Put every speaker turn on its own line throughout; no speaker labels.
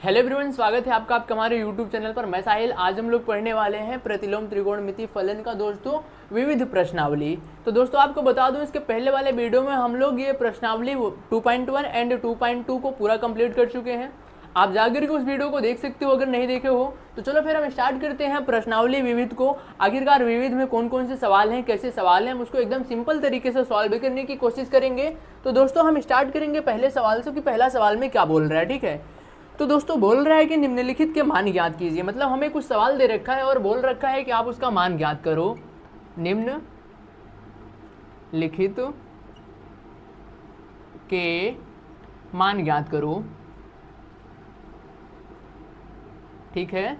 Hello everyone, स्वागत है आपका हमारे यूट्यूब चैनल पर। मैं साहिल। आज हम लोग पढ़ने वाले हैं प्रतिलोम त्रिकोणमिति फलन का दोस्तों विविध प्रश्नावली। तो दोस्तों आपको बता दूं, इसके पहले वाले वीडियो में हम लोग ये प्रश्नावली 2.1 एंड 2.2 को पूरा कंप्लीट कर चुके हैं। आप जाकर के उस वीडियो को देख सकते हो अगर नहीं देखे हो तो। चलो फिर हम स्टार्ट करते हैं प्रश्नावली विविध को। आखिरकार विविध में कौन कौन से सवाल हैं, कैसे सवाल हैं, हम उसको एकदम सिंपल तरीके से सॉल्व करने की कोशिश करेंगे। तो दोस्तों हम स्टार्ट करेंगे पहले सवाल से कि पहला सवाल में क्या बोल रहा है। ठीक है, तो दोस्तों बोल रहा है कि निम्नलिखित के मान ज्ञात कीजिए। मतलब हमें कुछ सवाल दे रखा है और बोल रखा है कि आप उसका मान ज्ञात करो। निम्नलिखित के मान ज्ञात करो। ठीक है,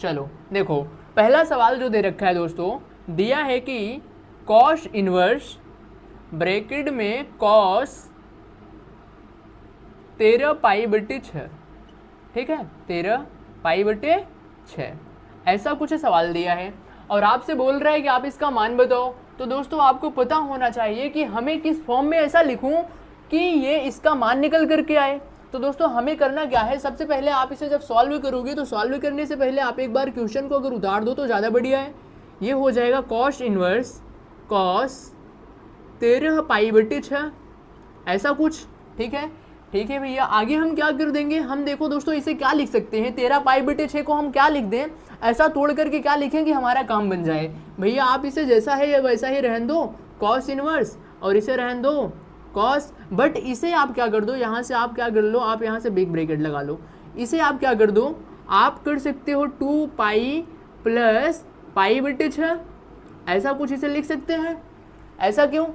चलो देखो पहला सवाल जो दे रखा है दोस्तों, दिया है कि कॉस इनवर्स ब्रैकेट में कॉस 13 पाई बटे 6। ठीक है, 13 पाई बटे 6 ऐसा कुछ सवाल दिया है और आपसे बोल रहा है कि आप इसका मान बताओ। तो दोस्तों आपको पता होना चाहिए कि हमें किस फॉर्म में ऐसा लिखूं कि ये इसका मान निकल करके आए। तो दोस्तों हमें करना क्या है, सबसे पहले आप इसे जब सॉल्व करोगे तो सॉल्व करने से पहले आप एक बार क्वेश्चन को अगर उतार दो तो ज़्यादा बढ़िया है। ये हो जाएगा कॉस इनवर्स कॉस 13 पाई बटे 6 ऐसा कुछ। ठीक है, ठीक है भैया। आगे हम क्या कर देंगे, हम देखो दोस्तों इसे क्या लिख सकते हैं, 13 पाई बटे 6 को हम क्या लिख दें, ऐसा तोड़ करके क्या लिखें कि हमारा काम बन जाए। भैया आप इसे जैसा है वैसा ही रहन दो, कॉस इनवर्स, और इसे रहन दो कॉस, बट इसे आप क्या कर दो, यहाँ से आप क्या कर लो, आप यहाँ से बिग ब्रैकेट लगा लो। इसे आप क्या कर दो, आप कर सकते हो 2 पाई प्लस पाई बटे 6 ऐसा कुछ इसे लिख सकते हैं। ऐसा क्यों,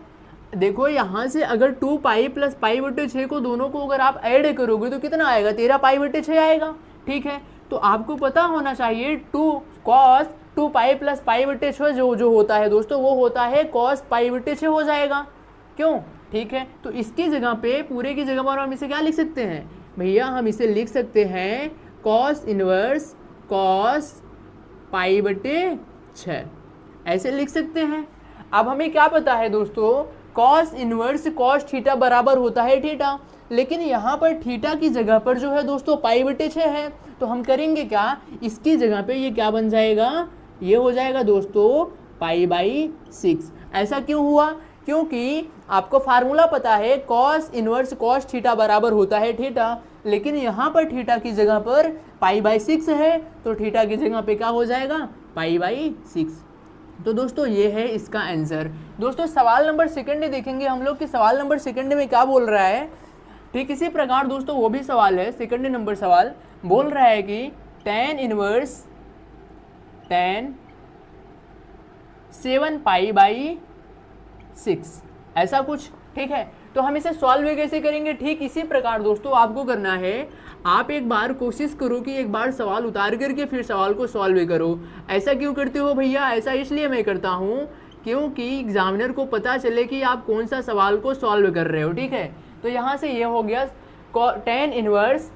देखो यहाँ से अगर 2 पाई प्लस पाई बटे 6 को दोनों को अगर आप ऐड करोगे तो कितना आएगा, 13 पाई बटे 6 आएगा। ठीक है, तो आपको पता होना चाहिए 2 कॉस 2 पाई प्लस पाई बटे 6 जो होता है दोस्तों वो होता है कॉस पाई बटे 6 हो जाएगा। क्यों, ठीक है, तो इसकी जगह पे पूरे की जगह पर हम इसे क्या लिख सकते हैं भैया, हम इसे लिख सकते हैं कॉस इनवर्स कॉस पाई बटे 6 ऐसे लिख सकते हैं। अब हमें क्या पता है दोस्तों, कॉस इनवर्स कॉस थीटा बराबर होता है थीटा, लेकिन यहाँ पर थीटा की जगह पर जो है दोस्तों पाई बटे 6 है। तो हम करेंगे क्या, इसकी जगह पे ये क्या बन जाएगा, ये हो जाएगा दोस्तों पाई बाई 6। ऐसा क्यों हुआ, क्योंकि आपको फार्मूला पता है कॉस इनवर्स कॉस थीटा बराबर होता है थीटा, लेकिन यहाँ पर थीटा की जगह पर पाई बाई 6 है, तो थीटा की जगह पे क्या हो जाएगा, पाई बाई 6। तो दोस्तों ये है इसका आंसर। दोस्तों सवाल नंबर सेकंड देखेंगे हम लोग कि सवाल नंबर सेकंड में क्या बोल रहा है। ठीक इसी प्रकार दोस्तों वो भी सवाल है, सेकंड नंबर सवाल बोल रहा है कि tan inverse tan 7 pi by 6 ऐसा कुछ। ठीक है, तो हम इसे सॉल्व कैसे करेंगे, ठीक इसी प्रकार दोस्तों आपको करना है, आप एक बार कोशिश करो कि एक बार सवाल उतार करके फिर सवाल को सॉल्व करो। ऐसा क्यों करते हो भैया, ऐसा इसलिए मैं करता हूँ क्योंकि एग्जामिनर को पता चले कि आप कौन सा सवाल को सॉल्व कर रहे हो। ठीक है, तो यहाँ से ये हो गया tan inverse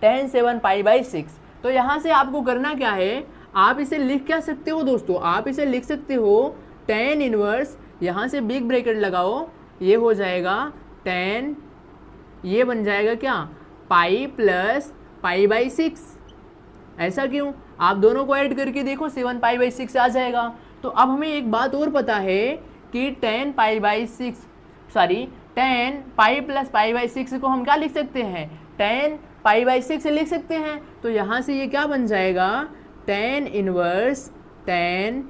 tan 7 pi by 6। तो यहाँ से आपको करना क्या है, आप इसे लिख क्या सकते हो दोस्तों, आप इसे लिख सकते हो tan इनवर्स, यहाँ से बिग ब्रैकेट लगाओ, ये हो जाएगा tan, ये बन जाएगा क्या, पाई प्लस पाई बाई 6। ऐसा क्यों, आप दोनों को ऐड करके देखो 7 पाई बाई 6 आ जाएगा। तो अब हमें एक बात और पता है कि tan pi by 6 tan pi plus pi by 6 को हम क्या लिख सकते हैं, tan पाई बाई 6 लिख सकते हैं। तो यहाँ से ये क्या बन जाएगा, tan inverse tan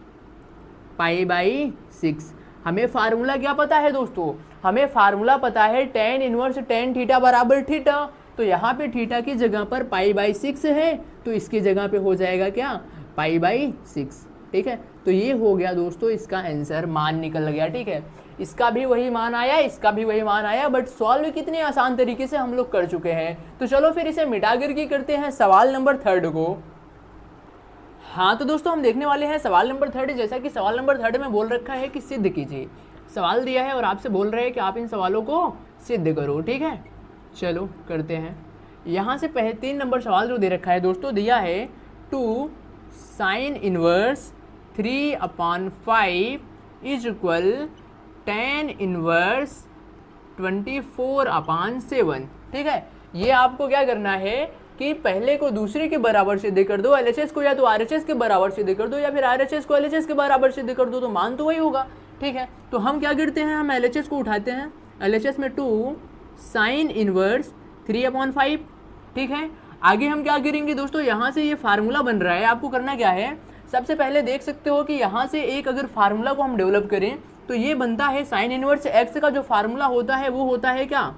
pi by 6। हमें फार्मूला क्या पता है दोस्तों, हमें फार्मूला पता है tan इनवर्स tan थीटा बराबर थीटा। तो यहाँ पे थीटा की जगह पर पाई बाई 6 है, तो इसकी जगह पे हो जाएगा क्या, पाई बाई 6। ठीक है, तो ये हो गया दोस्तों इसका आंसर, मान निकल गया। ठीक है, इसका भी वही मान आया, इसका भी वही मान आया, बट सॉल्व कितने आसान तरीके से हम लोग कर चुके हैं। तो चलो फिर इसे मिटा करके करते हैं सवाल नंबर 3 को। हाँ तो दोस्तों हम देखने वाले हैं सवाल नंबर 3। जैसा कि सवाल नंबर 3 में बोल रखा है कि सिद्ध कीजिए, सवाल दिया है और आपसे बोल रहे हैं कि आप इन सवालों को सिद्ध करो। ठीक है, चलो करते हैं। यहाँ से पहले 3 नंबर सवाल जो दे रखा है दोस्तों, दिया है 2 sine inverse 3/5 is equal tan inverse 24/7। ठीक है, ये आपको क्या करना है, कि पहले को दूसरे के बराबर सिद्ध कर दो, एलएचएस को या तो आरएचएस के बराबर सिद्ध कर दो या फिर आरएचएस को एलएचएस के बराबर सिद्ध कर दो, तो मान तो वही होगा। ठीक है, तो हम क्या करते हैं, हम एलएचएस को उठाते हैं, एलएचएस में 2 साइन इनवर्स 3/5। ठीक है, आगे हम क्या करेंगे दोस्तों, यहाँ से ये फार्मूला बन रहा है, आपको करना क्या है, सबसे पहले देख सकते हो कि यहाँ से एक अगर फार्मूला को हम डेवलप करें तो ये बनता है साइन इनवर्स एक्स का जो फार्मूला होता है वो होता है क्या,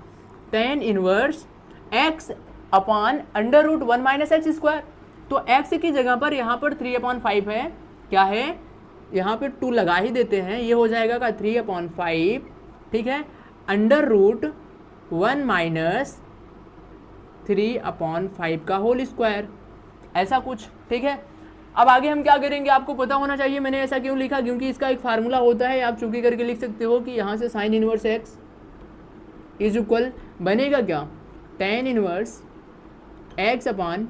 tan inverse x upon under root 1 minus x square. तो x की जगह पर यहाँ पर 3/5 है, क्या है, यहाँ पे 2 लगा ही देते हैं, ये हो जाएगा का 3/5। ठीक है, अंडर रूट 1 माइनस 3/5 का होल स्क्वायर, ऐसा कुछ। ठीक है, अब आगे हम क्या करेंगे, आपको पता होना चाहिए मैंने ऐसा क्यों लिखा, क्योंकि इसका एक फार्मूला होता है, आप चूंकि करके लिख सकते हो कि यहाँ से sine inverse x is equal बनेगा क्या, tan inverse x upon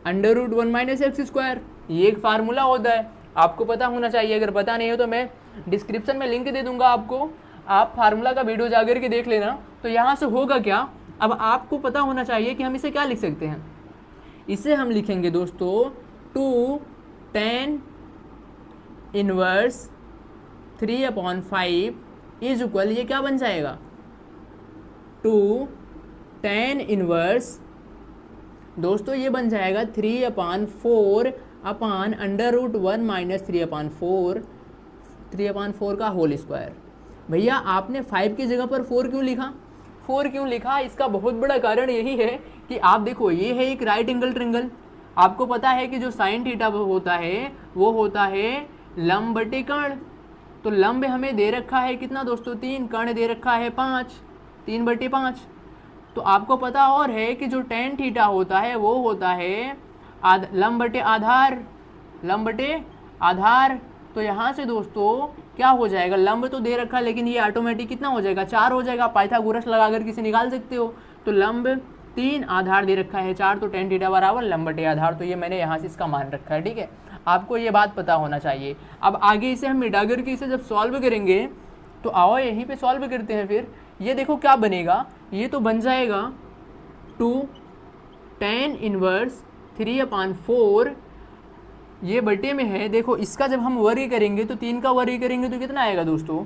under root 1 minus x square, ये एक फार्मूला होता है, आपको पता होना चाहिए। अगर पता नहीं हो तो मैं डिस्क्रिप्शन में लिंक दे दूंगा आपको, आप फार्मूला का वीडियो जाकर के देख लेना। तो यहाँ से होगा क्या, अब आपको पता होना चाहिए कि हम इसे क्या लिख सकते हैं, इसे हम लिखेंगे दोस्तों 2 tan इनवर्स 3/5 इज इक्वल, ये क्या बन जाएगा, 2 tan इनवर्स दोस्तों ये बन जाएगा 3/4 अपॉन अंडर रूट 1 माइनस 3/4 का होल स्क्वायर। भैया आपने 5 की जगह पर 4 क्यों लिखा, 4 क्यों लिखा, इसका बहुत बड़ा कारण यही है कि आप देखो ये है एक राइट एंगल ट्रिंगल, आपको पता है कि जो साइन थीटा होता है वो होता है लंब बटे कर्ण, तो लंब हमें दे रखा है कितना दोस्तों 3, कर्ण दे रखा है 5, 3/5। तो आपको पता और है कि जो tan थीटा होता है वो होता है लंब बटे आधार, लंब बटे आधार। तो यहाँ से दोस्तों क्या हो जाएगा, लंब तो दे रखा है लेकिन ये ऑटोमेटिक कितना हो जाएगा, 4 हो जाएगा, पाइथागोरस लगाकर किसी निकाल सकते हो। तो लंब 3, आधार दे रखा है 4, तो tan थीटा बराबर लंब बटे आधार, तो ये मैंने यहाँ से इसका मान रखा है। ठीक है, आपको ये बात पता होना चाहिए। अब आगे इसे हम मिटा करके इसे जब सॉल्व करेंगे तो आओ यहीं पे सॉल्व करते हैं। फिर ये देखो क्या बनेगा, ये तो बन जाएगा 2 tan इनवर्स 3/4, ये बटे में है, देखो इसका जब हम वर्ग करेंगे तो 3 का वर्ग करेंगे तो कितना आएगा दोस्तों,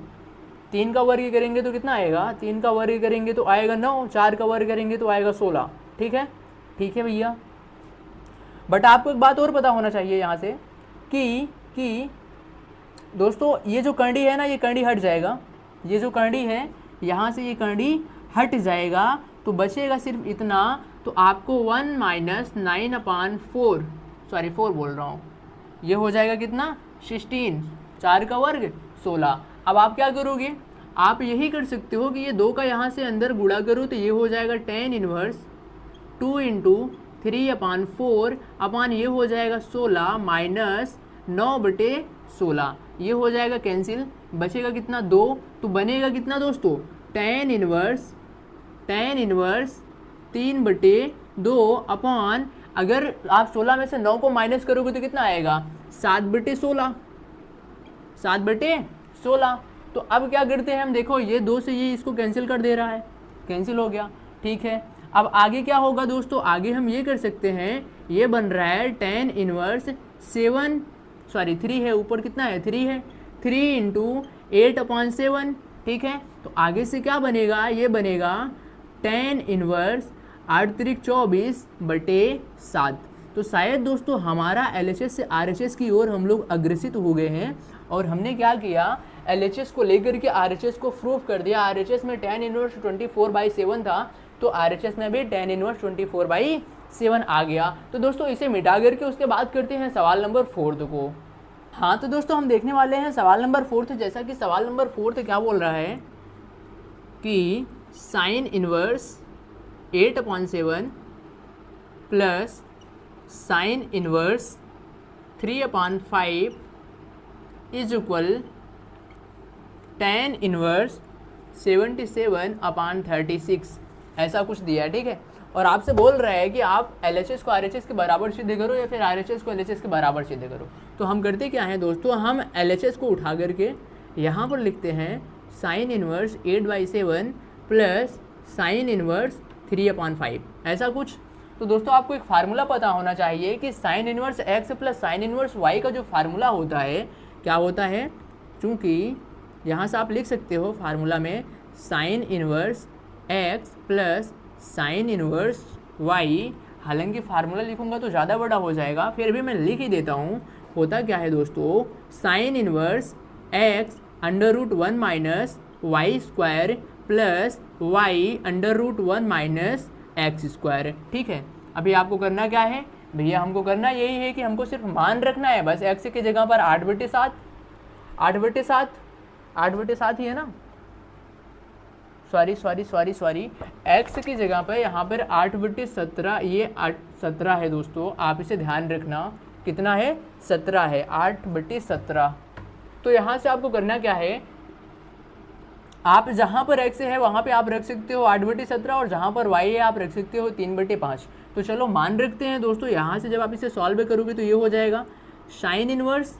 3 का वर्ग करेंगे तो कितना आएगा, 3 का वर्ग करेंगे तो आएगा 9, 4 का वर्ग करेंगे तो आएगा 16। ठीक है, ठीक है भैया। बट आपको एक बात और पता होना चाहिए यहाँ से कि दोस्तों ये जो कंडी है ना, ये कंडी हट जाएगा, ये जो कंडी है यहाँ से ये कंडी हट जाएगा, तो बचेगा सिर्फ इतना, तो आपको 1 माइनस 9/4, सॉरी 4 बोल रहा हूँ, ये हो जाएगा कितना 16, 4 का वर्ग 16। अब आप क्या करोगे, आप यही कर सकते हो कि ये 2 का यहाँ से अंदर गुणा करो, तो ये हो जाएगा tan इनवर्स 2 × 3/4 अपॉन ये हो जाएगा 16 माइनस 9/16, ये हो जाएगा कैंसिल, बचेगा कितना 2, तो बनेगा कितना दोस्तों tan इनवर्स 3/2 अपॉन, अगर आप 16 में से 9 को माइनस करोगे तो कितना आएगा 7/16, 7/16। तो अब क्या करते हैं हम, देखो ये 2 से ये इसको कैंसिल कर दे रहा है, कैंसिल हो गया। ठीक है, अब आगे क्या होगा दोस्तों, आगे हम ये कर सकते हैं, ये बन रहा है tan इनवर्स 3 है, ऊपर कितना है 3 है, 3 × 8/7। ठीक है, तो आगे से क्या बनेगा, ये बनेगा tan इनवर्स 8×3 = 24/7। तो शायद दोस्तों हमारा LHS से RHS की ओर हम लोग अग्रसित हो गए हैं, और हमने क्या किया, LHS को लेकर के RHS को प्रूफ कर दिया। RHS में tan इनवर्स 24/7 था, तो RHS में भी tan इनवर्स 24/7 आ गया। तो दोस्तों इसे मिटा करके उसके बाद करते हैं सवाल नंबर 4 को। हाँ तो दोस्तों हम देखने वाले हैं सवाल नंबर 4। जैसा कि सवाल नंबर 4 क्या बोल रहा है कि sine inverse 8/7 plus sine inverse 3/5 is equal tan inverse 77/36, ऐसा कुछ दिया है। ठीक है, और आपसे बोल रहा है कि आप LHS को RHS के बराबर सिद्ध करो या फिर RHS को LHS के बराबर सिद्ध करो। तो हम करते क्या हैं दोस्तों, हम LHS को उठा करके यहाँ पर लिखते हैं sine inverse 8/7 plus sine inverse 3/5, ऐसा कुछ। तो दोस्तों आपको एक फार्मूला पता होना चाहिए कि sine inverse x plus sine inverse y का जो फार्मूला होता है क्या होता है। चूँकि यहाँ से आप लिख सकते हो फार्मूला में sine inverse x plus sine inverse y. हालांकि फार्मूला लिखूंगा तो ज़्यादा बड़ा हो जाएगा, फिर भी मैं लिख ही देता हूँ। होता क्या है दोस्तों, sine inverse x under root one minus y square plus y under root one minus x square. ठीक है, अभी आपको करना क्या है भैया, हमको करना यही है कि हमको सिर्फ मान रखना है बस। एक्स की जगह पर 8/7 8/7 ही है ना, सॉरी एक्स की जगह पर यहाँ पर 8/17, ये 17 है दोस्तों, आप इसे ध्यान रखना। कितना है, 17 है, 8/17। तो यहाँ से आपको करना क्या है, आप जहाँ पर x है वहाँ पे आप रख सकते हो 8/17 और जहाँ पर y है आप रख सकते हो 3/5। तो चलो मान रखते हैं दोस्तों। यहाँ से जब आप इसे सॉल्व करोगे तो ये हो जाएगा साइन इनवर्स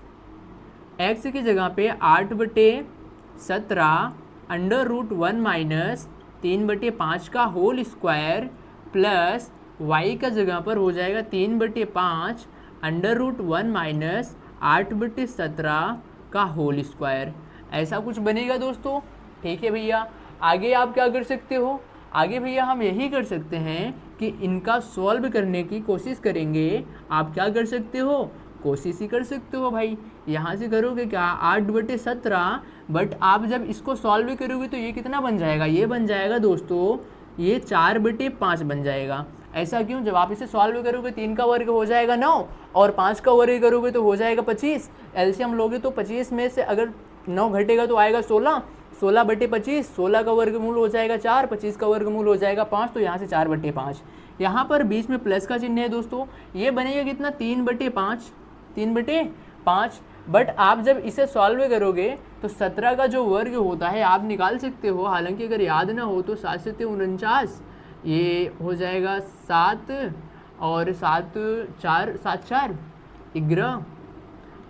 x की जगह पे 8/17 अंडर रूट 1 माइनस 3/5 का होल स्क्वायर प्लस y का जगह पर हो जाएगा 3/5 अंडर रूट 1 माइनस 8/17 का होल स्क्वायर। ऐसा कुछ बनेगा दोस्तों। ठीक है भैया, आगे आप क्या कर सकते हो, आगे भैया हम यही कर सकते हैं कि इनका सॉल्व करने की कोशिश करेंगे। आप क्या कर सकते हो, कोशिश ही कर सकते हो भाई। यहाँ से करोगे क्या 8/17, बट आप जब इसको सॉल्व करोगे तो ये कितना बन जाएगा, ये बन जाएगा दोस्तों, ये 4/5 बन जाएगा। ऐसा क्यों, जब आप इसे सॉल्व करोगे 3 का वर्ग हो जाएगा 9 और 5 का वर्ग करोगे तो हो जाएगा 25। एलसीएम लोगे तो 25 में से अगर 9 घटेगा तो आएगा 16, 16/25, 16 का वर्गमूल हो जाएगा 4, 25 का वर्गमूल हो जाएगा 5, तो यहाँ से 4/5। यहाँ पर बीच में प्लस का चिन्ह है दोस्तों, ये बनेगा कितना 3/5, 3/5। बट आप जब इसे सॉल्व करोगे तो 17 का जो वर्ग होता है आप निकाल सकते हो। हालांकि अगर याद ना हो तो 7 से 49, ये हो जाएगा 7 और 7 4 7 4 11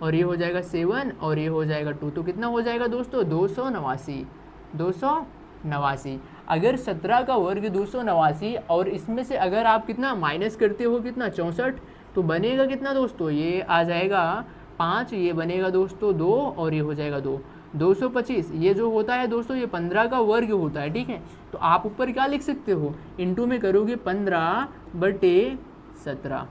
और ये हो जाएगा 7 और ये हो जाएगा 2, तो कितना हो जाएगा दोस्तों 289। अगर 17 का वर्ग 289 और इसमें से अगर आप कितना माइनस करते हो कितना 64, तो बनेगा कितना दोस्तों, ये आ जाएगा 5, ये बनेगा दोस्तों 2 और ये हो जाएगा 2, 225। ये जो होता है दोस्तों ये 15 का वर्ग होता है। ठीक है, तो आप ऊपर क्या लिख सकते हो, इंटू में करोगे 15/17,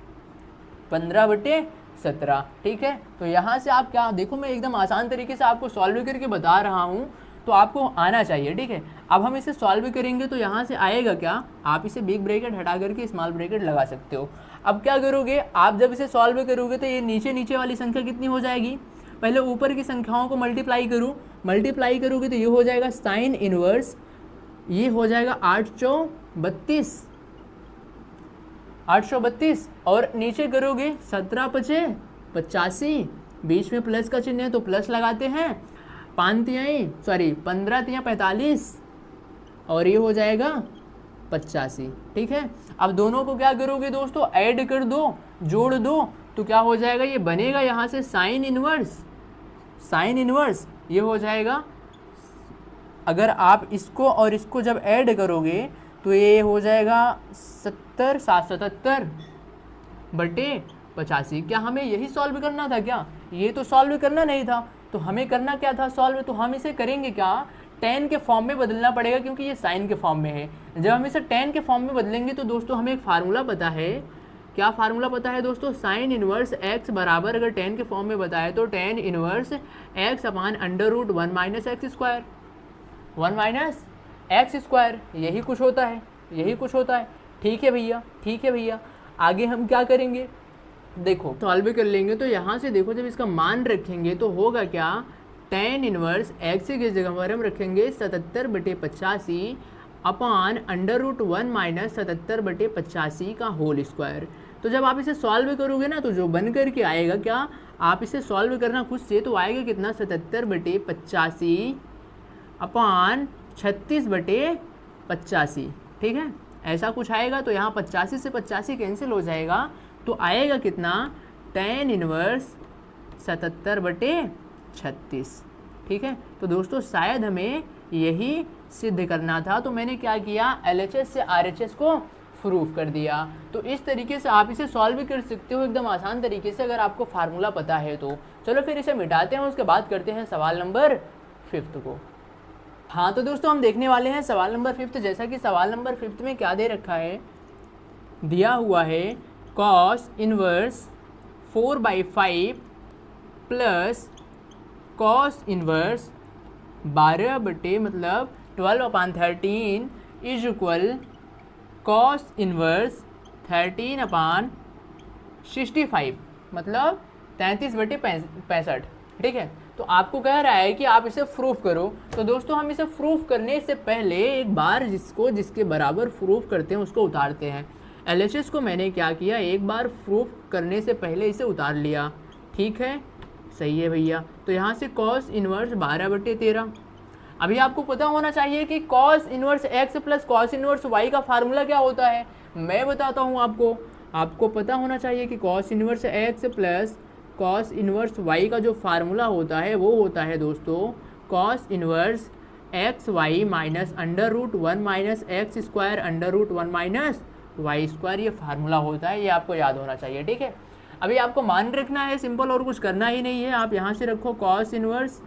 15/17। ठीक है, तो यहाँ से आप क्या देखो, मैं एकदम आसान तरीके से आपको सॉल्व करके बता रहा हूँ, तो आपको आना चाहिए। ठीक है, अब हम इसे सॉल्व करेंगे तो यहाँ से आएगा क्या, आप इसे बिग ब्रैकेट हटा करके स्मॉल ब्रैकेट लगा सकते हो। अब क्या करोगे, आप जब इसे सॉल्व करोगे तो ये नीचे वाली संख्या कितनी हो जाएगी, पहले ऊपर की संख्याओं को मल्टीप्लाई करो, मल्टीप्लाई करोगे तो ये हो जाएगा साइन इनवर्स, ये हो जाएगा 832 और नीचे करोगे 17×5 = 85, बीच में प्लस का चिन्ह है तो प्लस लगाते हैं, 15×3 = 45 और ये हो जाएगा 85। ठीक है, अब दोनों को क्या करोगे दोस्तों, ऐड कर दो, जोड़ दो, तो क्या हो जाएगा, ये बनेगा यहाँ से साइन इनवर्स, ये हो जाएगा। अगर आप इसको और इसको जब ऐड करोगे तो ये हो जाएगा 77/85। क्या हमें यही सॉल्व करना था क्या, ये तो सॉल्व करना नहीं था, तो हमें करना क्या था सॉल्व, तो हम इसे करेंगे क्या, tan के फॉर्म में बदलना पड़ेगा क्योंकि ये साइन के फॉर्म में है। जब हम इसे tan के फॉर्म में बदलेंगे तो दोस्तों हमें एक फार्मूला पता है, क्या फार्मूला पता है दोस्तों, साइन इनवर्स x बराबर अगर tan के फॉर्म में बताए तो tan inverse x upon under root 1 minus x square, यही कुछ होता है। ठीक है भैया, आगे हम क्या करेंगे, देखो सॉल्व कर लेंगे तो यहाँ से देखो, जब इसका मान रखेंगे तो होगा क्या, tan इनवर्स x की जगह पर हम रखेंगे 77/85 अपान अंडर रूट 1 माइनस 77/85 का होल स्क्वायर। तो जब आप इसे सॉल्व करोगे ना तो जो बन करके आएगा क्या, आप इसे सॉल्व करना खुद से तो आएगा कितना 77/85 अपान 36/85। ठीक है, ऐसा कुछ आएगा। तो यहाँ 85 से 85 कैंसिल हो जाएगा, तो आएगा कितना tan इनवर्स 77/36। ठीक है, तो दोस्तों शायद हमें यही सिद्ध करना था, तो मैंने क्या किया, LHS से RHS को प्रूफ कर दिया। तो इस तरीके से आप इसे सॉल्व भी कर सकते हो एकदम आसान तरीके से अगर आपको फार्मूला पता है तो। चलो फिर इसे मिटाते हैं, उसके बाद करते हैं सवाल नंबर 5 को। हाँ तो दोस्तों हम देखने वाले हैं सवाल नंबर 5। जैसा कि सवाल नंबर 5 में क्या दे रखा है, दिया हुआ है cos inverse 4/5 plus cos inverse 12 मतलब 12/13 इज इक्वल कॉस इनवर्स 13/65 मतलब 33/65। ठीक है, तो आपको कह रहा है कि आप इसे प्रूफ करो। तो दोस्तों हम इसे प्रूफ करने से पहले एक बार जिसके बराबर प्रूफ करते हैं उसको उतारते हैं। LHS को मैंने क्या किया, एक बार प्रूफ करने से पहले इसे उतार लिया। ठीक है, सही है भैया। तो यहाँ से कॉस इनवर्स 12/13। अभी आपको पता होना चाहिए कि cos inverse x plus cos inverse y का फार्मूला क्या होता है। मैं बताता हूँ आपको पता होना चाहिए कि cos inverse x plus cos inverse y का जो फार्मूला होता है वो होता है दोस्तों cos inverse x y minus √1 minus x square √1 minus y square. ये फार्मूला होता है, ये आपको याद होना चाहिए। ठीक है, अभी आपको मान रखना है सिंपल, और कुछ करना ही नहीं है। आप यहाँ से रखो कॉस इनवर्स,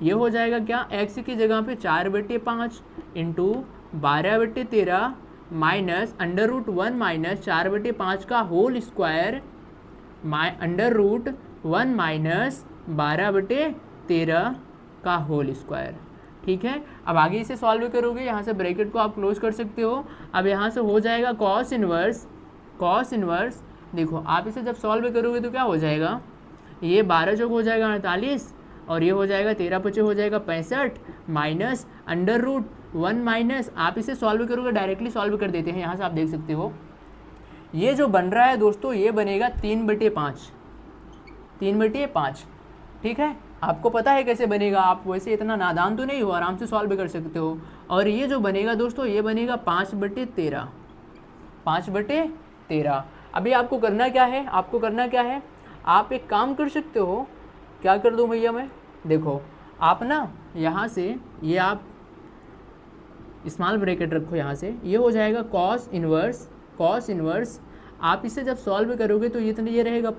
ये हो जाएगा क्या, x की जगह पे 4/5 इंटू 12/13 माइनस √1 माइनस 4/5 का होल स्क्वायर √1 माइनस 12/13 का होल स्क्वायर। ठीक है, अब आगे इसे सॉल्व करोगे, यहाँ से ब्रैकेट को आप क्लोज कर सकते हो। अब यहाँ से हो जाएगा कॉस इनवर्स देखो आप इसे जब सॉल्व करोगे तो क्या हो जाएगा, ये 12 चौक हो जाएगा 48 और ये हो जाएगा 13×5 हो जाएगा 65 माइनस √1 माइनस, आप इसे सॉल्व करोगे, डायरेक्टली सॉल्व कर देते हैं। यहाँ से आप देख सकते हो ये जो बन रहा है दोस्तों ये बनेगा 3/5। ठीक है, आपको पता है कैसे बनेगा, आप वैसे इतना नादान तो नहीं हो, आराम से सॉल्व कर सकते हो। और ये जो बनेगा दोस्तों ये बनेगा 5/13। अभी आपको करना क्या है, आप एक काम कर सकते हो। क्या कर दूं भैया मैं, देखो आप ना यहाँ से ये आप स्मॉल ब्रैकेट रखो, यहाँ से ये हो जाएगा कॉस इनवर्स। आप इसे जब सॉल्व करोगे तो ये रहेगा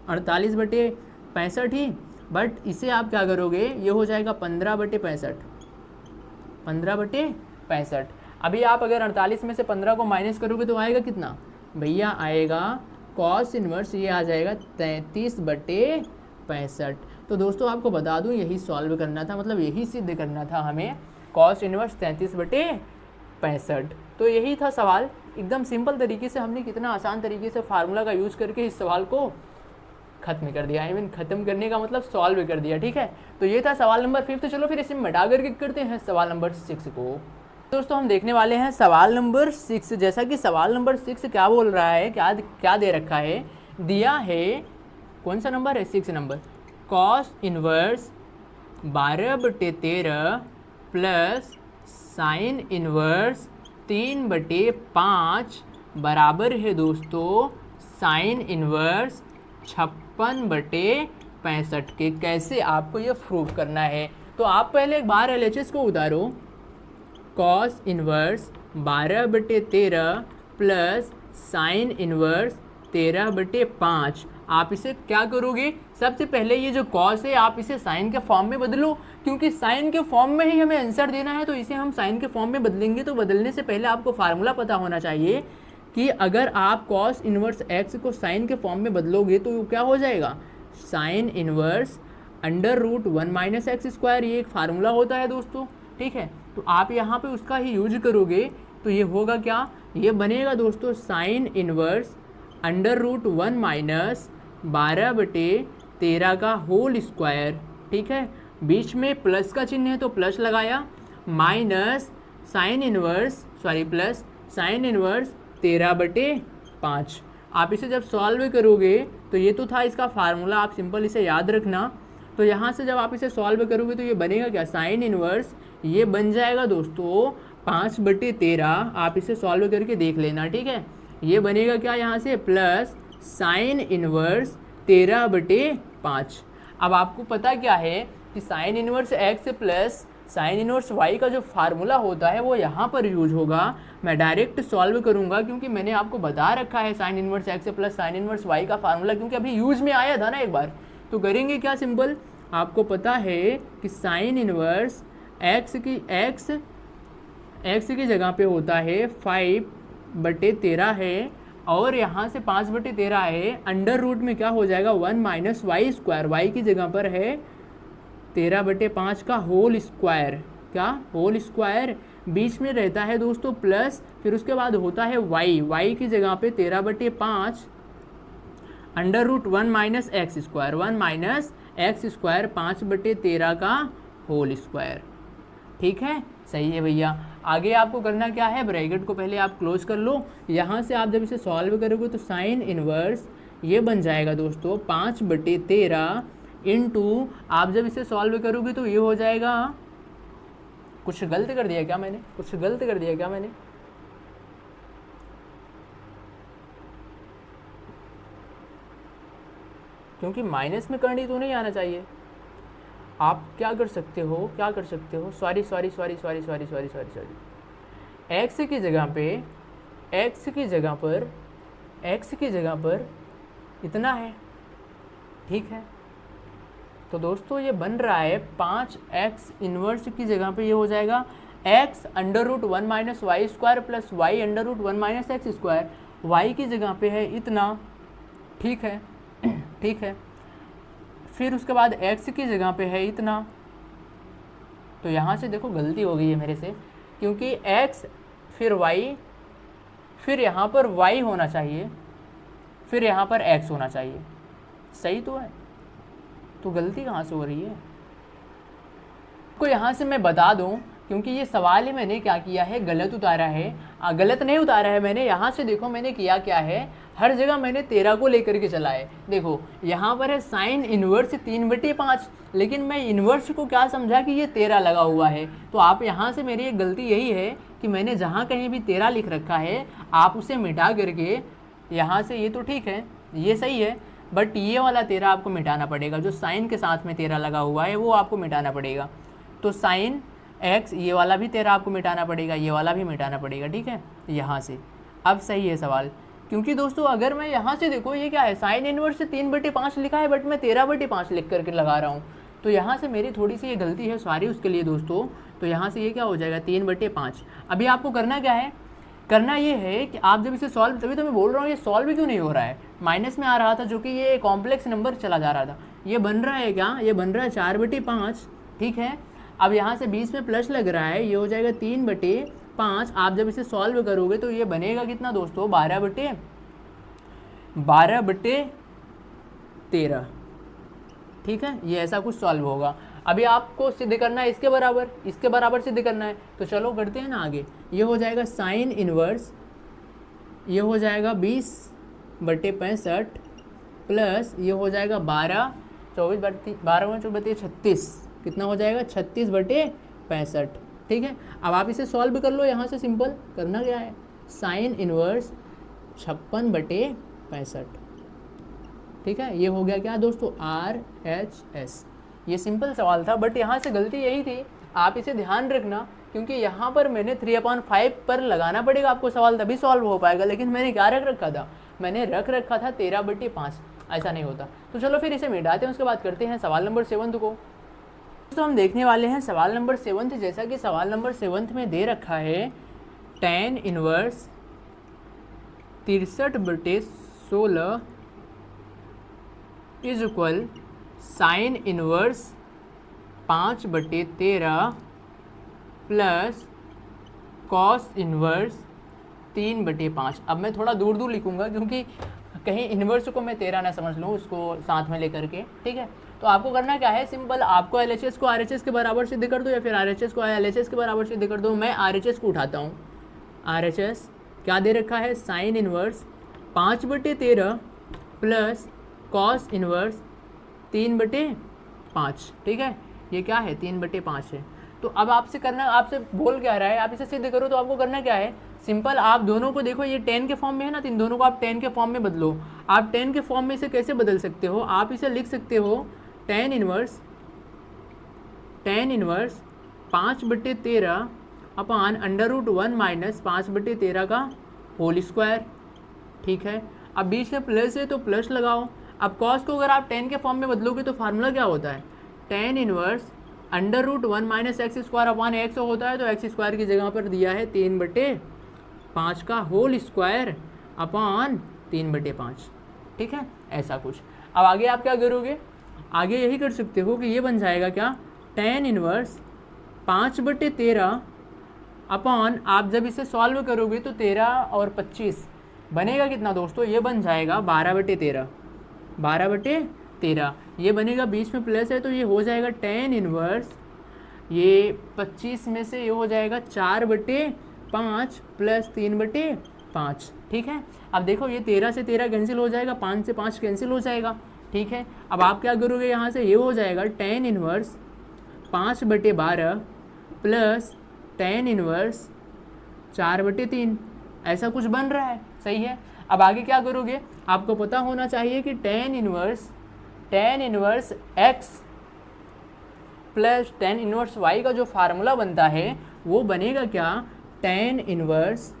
48/65 ही, बट इसे आप क्या करोगे, ये हो जाएगा 15/65। अभी आप अगर 48 में से 15 को माइनस करोगे तो आएगा कितना भैया, आएगा कॉस इनवर्स ये आ जाएगा 33/65। तो दोस्तों आपको बता दूं यही सॉल्व करना था, मतलब यही सिद्ध करना था हमें, कॉस इनवर्स 33/65। तो यही था सवाल, एकदम सिंपल तरीके से हमने कितना आसान तरीके से फार्मूला का यूज़ करके इस सवाल को खत्म कर दिया। खत्म करने का मतलब सॉल्व कर दिया। ठीक है, तो ये था सवाल नंबर 5। तो चलो फिर इसे मिटा करके करते हैं सवाल नंबर 6 को। दोस्तों हम देखने वाले हैं सवाल नंबर 6। जैसा कि सवाल नंबर 6 क्या बोल रहा है, क्या दे रखा है, दिया है, कौन सा नंबर है, 6 number, cos inverse 12/13 plus sine inverse 3/5 बराबर है दोस्तों साइन इनवर्स 56/65 के। कैसे आपको ये प्रूव करना है, तो आप पहले एक बार LHS को उतारो, cos inverse 12/13 plus sine inverse 13/5। आप इसे क्या करोगे, सबसे पहले ये जो कॉस है आप इसे साइन के फॉर्म में बदलो, क्योंकि साइन के फॉर्म में ही हमें आंसर देना है, तो इसे हम साइन के फॉर्म में बदलेंगे। तो बदलने से पहले आपको फार्मूला पता होना चाहिए कि अगर आप कॉस इनवर्स एक्स को साइन के फॉर्म में बदलोगे तो क्या हो जाएगा, sine inverse √1 minus x square, ये एक फार्मूला होता है दोस्तों। ठीक है, तो आप यहाँ पे उसका ही यूज करोगे तो ये होगा क्या, ये बनेगा दोस्तों साइन इनवर्स √1 माइनस 12/13 का होल स्क्वायर। ठीक है, बीच में प्लस का चिन्ह है तो प्लस लगाया, माइनस प्लस साइन इनवर्स 13/5। आप इसे जब सॉल्व करोगे तो ये तो था इसका फार्मूला, आप सिंपल इसे याद रखना। तो यहाँ से जब आप इसे सॉल्व करोगे तो ये बनेगा क्या, साइन इनवर्स, ये बन जाएगा दोस्तों 5/13। आप इसे सॉल्व करके देख लेना। ठीक है, ये बनेगा क्या यहाँ से, प्लस साइन इनवर्स 13/5। अब आपको पता क्या है कि sine inverse x plus sine inverse y का जो फार्मूला होता है वो यहाँ पर यूज होगा। मैं डायरेक्ट सॉल्व करूँगा क्योंकि मैंने आपको बता रखा है sine inverse x plus sine inverse y का फार्मूला, क्योंकि अभी यूज में आया था ना एक बार। तो करेंगे क्या, सिंपल, आपको पता है कि साइन इनवर्स एक्स की जगह पे होता है 5/13 है, और यहाँ से 5/13 है, अंडर रूट में क्या हो जाएगा 1 माइनस वाई स्क्वायर, वाई की जगह पर है 13/5 का होल स्क्वायर, क्या होल स्क्वायर, बीच में रहता है दोस्तों प्लस, फिर उसके बाद होता है वाई की जगह पे 13/5 under root 1 minus x square, 1 minus x square 5/13 का होल स्क्वायर। ठीक है, सही है भैया। आगे आपको करना क्या है, ब्रैकेट को पहले आप क्लोज कर लो। यहाँ से आप जब इसे सॉल्व करोगे तो साइन इनवर्स ये बन जाएगा दोस्तों 5/13 इंटू, आप जब इसे सॉल्व करोगे तो ये हो जाएगा, कुछ गलत कर दिया क्या मैंने, क्योंकि माइनस में करनी तो नहीं आना चाहिए। आप क्या कर सकते हो, सॉरी, एक्स की जगह पर इतना है। ठीक है, तो दोस्तों ये बन रहा है 5x इनवर्स की जगह पे ये हो जाएगा x under root 1 minus y square plus y under root 1 minus x square, y की जगह पे है इतना। ठीक है, फिर उसके बाद x की जगह पे है इतना। तो यहाँ से देखो गलती हो गई है मेरे से, क्योंकि x फिर y, फिर यहाँ पर y होना चाहिए, फिर यहाँ पर x होना चाहिए, सही तो है। तो गलती कहाँ से हो रही है, को यहाँ से मैं बता दूँ, क्योंकि ये सवाल ही मैंने क्या किया है, गलत उतारा है। गलत नहीं उतारा है मैंने, यहाँ से देखो मैंने किया क्या है, हर जगह मैंने 13 को लेकर के चला है। देखो यहाँ पर है साइन इनवर्स 3/5, लेकिन मैं इनवर्स को क्या समझा कि ये 13 लगा हुआ है। तो आप यहाँ से, मेरी एक गलती यही है कि मैंने जहाँ कहीं भी 13 लिख रखा है आप उसे मिटा करके यहाँ से, ये तो ठीक है, ये सही है, बट ये वाला 13 आपको मिटाना पड़ेगा, जो साइन के साथ में 13 लगा हुआ है वो आपको मिटाना पड़ेगा। तो साइन एक्स, ये वाला भी 13 आपको मिटाना पड़ेगा, ये वाला भी मिटाना पड़ेगा। ठीक है, यहाँ से अब सही है सवाल, क्योंकि दोस्तों अगर मैं यहाँ से देखो ये क्या है, साइन इनवर्स से 3/5 लिखा है, बट मैं 13/5 लिख करके लगा रहा हूँ। तो यहाँ से मेरी थोड़ी सी ये गलती है, सॉरी उसके लिए दोस्तों। तो यहाँ से ये क्या हो जाएगा 3/5। अभी आपको करना क्या है, करना ये है कि आप जब इसे सॉल्व, तभी तो मैं बोल रहा हूँ ये सॉल्व क्यों नहीं हो रहा है, माइनस में आ रहा था जो कि ये कॉम्प्लेक्स नंबर चला जा रहा था, ये बन रहा है क्या, ये बन रहा है 4/5। ठीक है, अब यहाँ से 20 में प्लस लग रहा है, ये हो जाएगा 3/5। आप जब इसे सॉल्व करोगे तो ये बनेगा कितना दोस्तों, 12/13। ठीक है, ये ऐसा कुछ सॉल्व होगा। अभी आपको सिद्ध करना है इसके बराबर सिद्ध करना है, तो चलो करते हैं ना आगे। ये हो जाएगा साइन इनवर्स, ये हो जाएगा 20/65 प्लस ये हो जाएगा 36, कितना हो जाएगा 36/65। ठीक है, अब आप इसे सॉल्व कर लो। यहाँ से सिंपल करना क्या है, साइन इनवर्स 56/65। ठीक है, ये हो गया क्या दोस्तों, RHS। ये सिंपल सवाल था, बट यहाँ से गलती यही थी, आप इसे ध्यान रखना, क्योंकि यहाँ पर मैंने 3/5 पर लगाना पड़ेगा आपको सवाल, तभी सॉल्व हो पाएगा। लेकिन मैंने क्या रख रखा था, मैंने रख रखा था 13/5, ऐसा नहीं होता। तो चलो फिर इसे मिटाते हैं, उसके बाद करते हैं सवाल नंबर 7 को। तो हम देखने वाले हैं सवाल नंबर 7। जैसा कि सवाल नंबर 7 में दे रखा है tan inverse 63/16 is equal sine inverse 5/13 plus cos inverse 3/5। अब मैं थोड़ा दूर दूर लिखूंगा, क्योंकि कहीं इन्वर्स को मैं 13 ना समझ लूँ, उसको साथ में लेकर के। ठीक है, तो आपको करना क्या है, सिंपल, आपको LHS को RHS के बराबर सिद्ध कर दो, या फिर RHS को LHS के बराबर सिद्ध कर दो। मैं RHS को उठाता हूँ। RHS क्या दे रखा है, sine inverse 5/13 plus cos inverse 3/5। ठीक है, ये क्या है 3/5 है। तो अब आपसे करना, आपसे बोल क्या रहा है, आप इसे सिद्ध करो। तो आपको करना क्या है, सिंपल, आप दोनों को देखो, ये 10 के फॉर्म में है ना, तो इन दोनों को आप 10 के फॉर्म में बदलो। आप 10 के फॉर्म में इसे कैसे बदल सकते हो, आप इसे लिख सकते हो tan इनवर्स 5/13 अपान √1 माइनस 5/13 का होल स्क्वायर। ठीक है, अब बीच में प्लस है तो प्लस लगाओ। अब कॉस को अगर आप 10 के फॉर्म में बदलोगे तो फार्मूला क्या होता है, tan inverse √1 minus x square upon x होता है। तो एक्स स्क्वायर की जगह पर दिया है 3/5 का होल स्क्वायर अपान 3/5। ठीक है, ऐसा कुछ। अब आगे आप क्या करोगे, आगे यही कर सकते हो कि ये बन जाएगा क्या, tan इनवर्स 5/13 अपॉन, आप जब इसे सॉल्व करोगे तो 13 और 25 बनेगा कितना दोस्तों, ये बन जाएगा 12/13। 12/13 ये बनेगा, बीच में प्लस है तो ये हो जाएगा tan इनवर्स, ये 25 में से ये हो जाएगा 4/5 प्लस 3/5। ठीक है, अब देखो ये 13 से 13 कैंसिल हो जाएगा, 5 से 5 कैंसिल हो जाएगा। ठीक है, अब आप क्या करोगे, यहाँ से ये हो जाएगा tan inverse 5/12 plus tan inverse 4/3, ऐसा कुछ बन रहा है। सही है, अब आगे क्या करोगे, आपको पता होना चाहिए कि tan inverse x plus tan inverse y का जो फार्मूला बनता है वो बनेगा क्या, tan inverse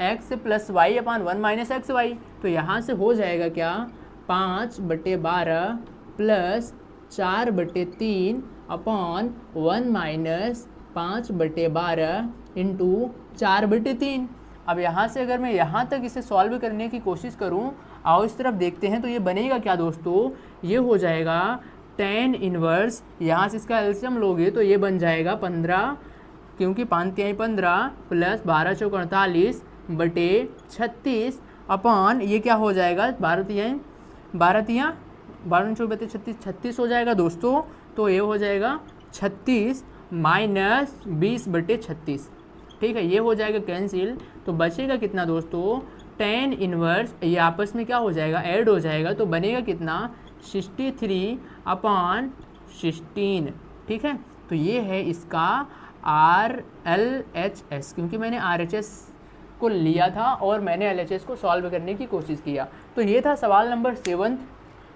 x plus Y upon 1 minus X Y. तो यहाँ से हो जाएगा क्या, 5/12 प्लस 4/3 अपॉन 1 माइनस 5/12 इंटू 4/3। अब यहाँ से अगर मैं यहाँ तक इसे सॉल्व करने की कोशिश करूँ, आओ इस तरफ देखते हैं, तो ये बनेगा क्या दोस्तों, ये हो जाएगा tan इनवर्स, यहाँ से इसका एलसीएम लोगे तो ये बन जाएगा 15, क्योंकि 5×3 प्लस 12×4=36 अपॉन ये क्या हो जाएगा, 12×3=36 हो जाएगा दोस्तों। तो ये हो जाएगा 36 माइनस 20/36। ठीक है, ये हो जाएगा कैंसिल, तो बचेगा कितना दोस्तों, tan इनवर्स, ये आपस में क्या हो जाएगा, ऐड हो जाएगा, तो बनेगा कितना, 63/16। ठीक है, तो ये है इसका RLHS, क्योंकि मैंने RHS को लिया था और मैंने LHS को सॉल्व करने की कोशिश किया। तो ये था सवाल नंबर 7।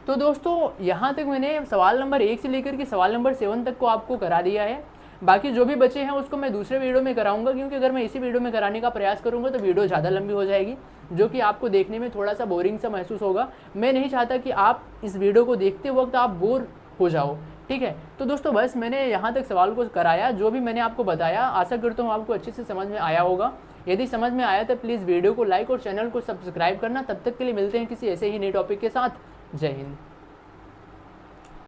तो दोस्तों यहाँ तक मैंने सवाल नंबर 1 से लेकर के सवाल नंबर 7 तक को आपको करा दिया है। बाकी जो भी बचे हैं उसको मैं दूसरे वीडियो में कराऊंगा, क्योंकि अगर मैं इसी वीडियो में कराने का प्रयास करूंगा तो वीडियो ज़्यादा लंबी हो जाएगी, जो कि आपको देखने में थोड़ा सा बोरिंग सा महसूस होगा। मैं नहीं चाहता कि आप इस वीडियो को देखते वक्त आप बोर हो जाओ। ठीक है, तो दोस्तों बस मैंने यहाँ तक सवाल को कराया, जो भी मैंने आपको बताया आशा करता हूँ आपको अच्छे से समझ में आया होगा। यदि समझ में आया तो प्लीज़ वीडियो को लाइक और चैनल को सब्सक्राइब करना। तब तक के लिए मिलते हैं किसी ऐसे ही नए टॉपिक के साथ। जय हिंद।